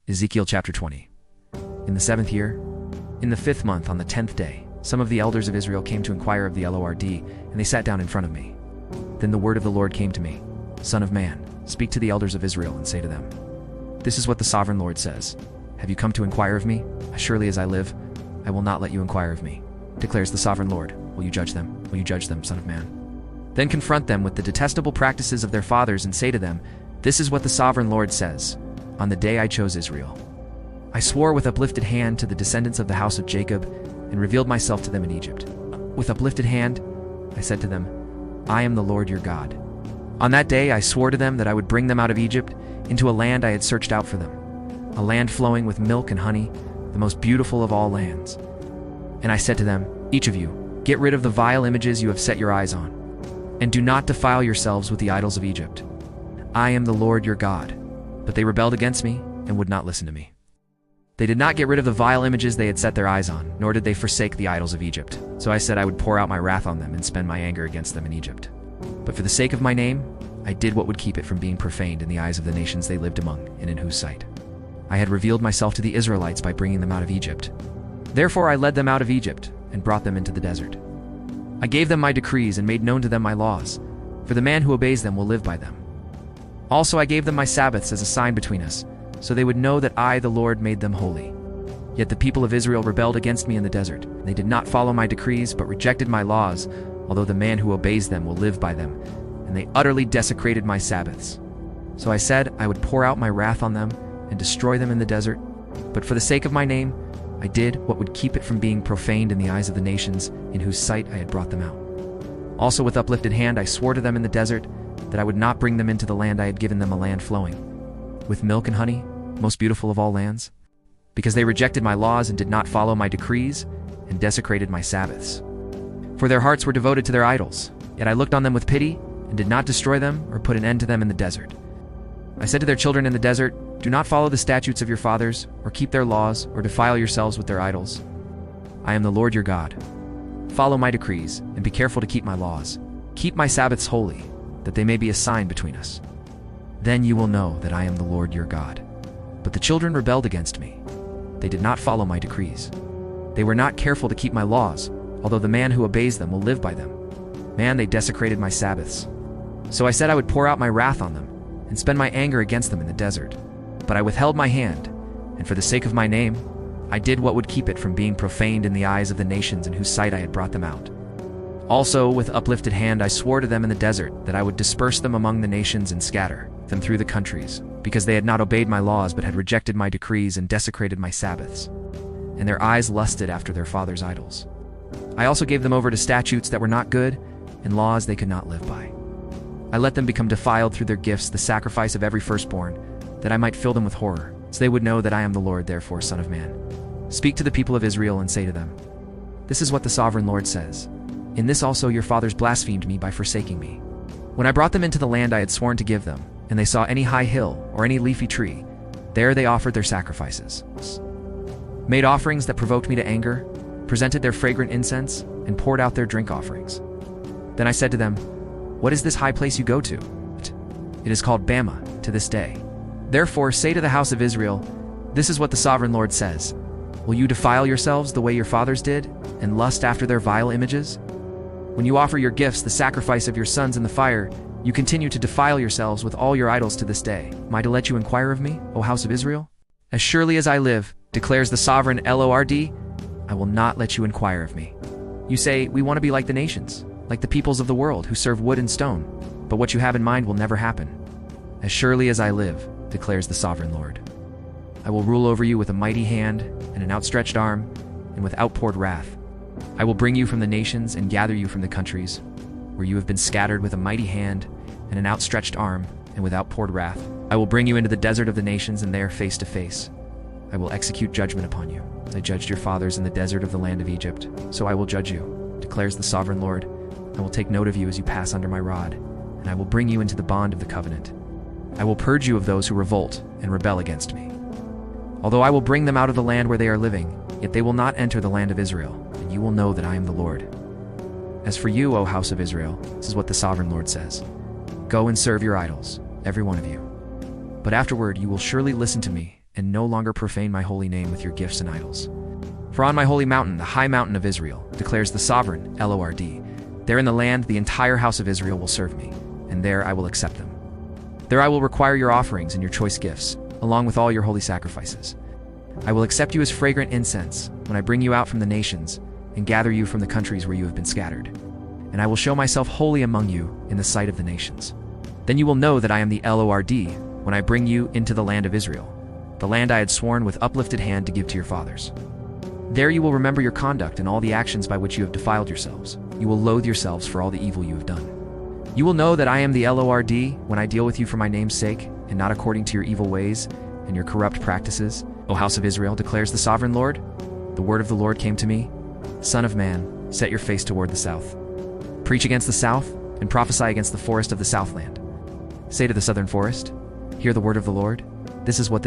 Ezekiel Chapter 20. In the 7th year, in the 5th month, on the 10th day, some of the elders of Israel came to inquire of the Lord, and they sat down in front of me. Then the word of the Lord came to me, Son of man, speak to the elders of Israel and say to them, This is what the sovereign Lord says. Have you come to inquire of me? As surely as I live, I will not let you inquire of me, declares the sovereign Lord. Will you judge them? Will you judge them, Son of man? Then confront them with the detestable practices of their fathers and say to them, This is what the sovereign Lord says. On the day I chose Israel, I swore with uplifted hand to the descendants of the house of Jacob and revealed myself to them in Egypt. With uplifted hand, I said to them, I am the Lord your God. On that day I swore to them that I would bring them out of Egypt into a land I had searched out for them, a land flowing with milk and honey, the most beautiful of all lands. And I said to them, Each of you, get rid of the vile images you have set your eyes on, and do not defile yourselves with the idols of Egypt. I am the Lord your God. But they rebelled against me and would not listen to me. They did not get rid of the vile images they had set their eyes on, nor did they forsake the idols of Egypt. So I said I would pour out my wrath on them and spend my anger against them in Egypt. But for the sake of my name, I did what would keep it from being profaned in the eyes of the nations they lived among and in whose sight I had revealed myself to the Israelites by bringing them out of Egypt. Therefore I led them out of Egypt and brought them into the desert. I gave them my decrees and made known to them my laws, for the man who obeys them will live by them. Also I gave them my Sabbaths as a sign between us, so they would know that I, the Lord, made them holy. Yet the people of Israel rebelled against me in the desert. They did not follow my decrees, but rejected my laws, although the man who obeys them will live by them, and they utterly desecrated my Sabbaths. So I said I would pour out my wrath on them and destroy them in the desert, but for the sake of my name, I did what would keep it from being profaned in the eyes of the nations in whose sight I had brought them out. Also with uplifted hand I swore to them in the desert that I would not bring them into the land I had given them, a land flowing with milk and honey, most beautiful of all lands, because they rejected my laws and did not follow my decrees and desecrated my Sabbaths. For their hearts were devoted to their idols, yet I looked on them with pity and did not destroy them or put an end to them in the desert. I said to their children in the desert, Do not follow the statutes of your fathers, or keep their laws, or defile yourselves with their idols. I am the Lord your God. Follow my decrees, and be careful to keep my laws. Keep my Sabbaths holy, that they may be a sign between us. Then you will know that I am the Lord your God. But the children rebelled against me. They did not follow my decrees. They were not careful to keep my laws, although the man who obeys them will live by them. Man, they desecrated my Sabbaths. So I said I would pour out my wrath on them and spend my anger against them in the desert. But I withheld my hand, and for the sake of my name, I did what would keep it from being profaned in the eyes of the nations in whose sight I had brought them out. Also, with uplifted hand, I swore to them in the desert that I would disperse them among the nations and scatter them through the countries, because they had not obeyed my laws but had rejected my decrees and desecrated my Sabbaths, and their eyes lusted after their fathers' idols. I also gave them over to statutes that were not good and laws they could not live by. I let them become defiled through their gifts, the sacrifice of every firstborn, that I might fill them with horror, so they would know that I am the Lord. Therefore, Son of man, speak to the people of Israel and say to them, This is what the sovereign Lord says. In this also your fathers blasphemed me by forsaking me. When I brought them into the land I had sworn to give them, and they saw any high hill or any leafy tree, there they offered their sacrifices, made offerings that provoked me to anger, presented their fragrant incense, and poured out their drink offerings. Then I said to them, What is this high place you go to? It is called Bamah to this day. Therefore say to the house of Israel, This is what the sovereign Lord says. Will you defile yourselves the way your fathers did, and lust after their vile images? When you offer your gifts, the sacrifice of your sons in the fire, you continue to defile yourselves with all your idols to this day. Am I to let you inquire of me, O house of Israel? As surely as I live, declares the sovereign Lord, I will not let you inquire of me. You say, We want to be like the nations, like the peoples of the world who serve wood and stone, but what you have in mind will never happen. As surely as I live, declares the sovereign Lord, I will rule over you with a mighty hand and an outstretched arm and with outpoured wrath. I will bring you from the nations and gather you from the countries, where you have been scattered with a mighty hand and an outstretched arm and with outpoured wrath. I will bring you into the desert of the nations, and there, face to face, I will execute judgment upon you. As I judged your fathers in the desert of the land of Egypt, so I will judge you, declares the sovereign Lord. I will take note of you as you pass under my rod, and I will bring you into the bond of the covenant. I will purge you of those who revolt and rebel against me. Although I will bring them out of the land where they are living, yet they will not enter the land of Israel, and you will know that I am the Lord. As for you, O house of Israel, this is what the sovereign Lord says. Go and serve your idols, every one of you. But afterward you will surely listen to me and no longer profane my holy name with your gifts and idols. For on my holy mountain, the high mountain of Israel, declares the sovereign Lord, there in the land the entire house of Israel will serve me, and there I will accept them. There I will require your offerings and your choice gifts, along with all your holy sacrifices. I will accept you as fragrant incense when I bring you out from the nations and gather you from the countries where you have been scattered. And I will show myself holy among you in the sight of the nations. Then you will know that I am the Lord when I bring you into the land of Israel, the land I had sworn with uplifted hand to give to your fathers. There you will remember your conduct and all the actions by which you have defiled yourselves. You will loathe yourselves for all the evil you have done. You will know that I am the Lord when I deal with you for my name's sake, and not according to your evil ways and your corrupt practices, O house of Israel, declares the sovereign Lord. The word of the Lord came to me, Son of man, set your face toward the south. Preach against the south, and prophesy against the forest of the southland. Say to the southern forest, hear the word of the Lord. This is what the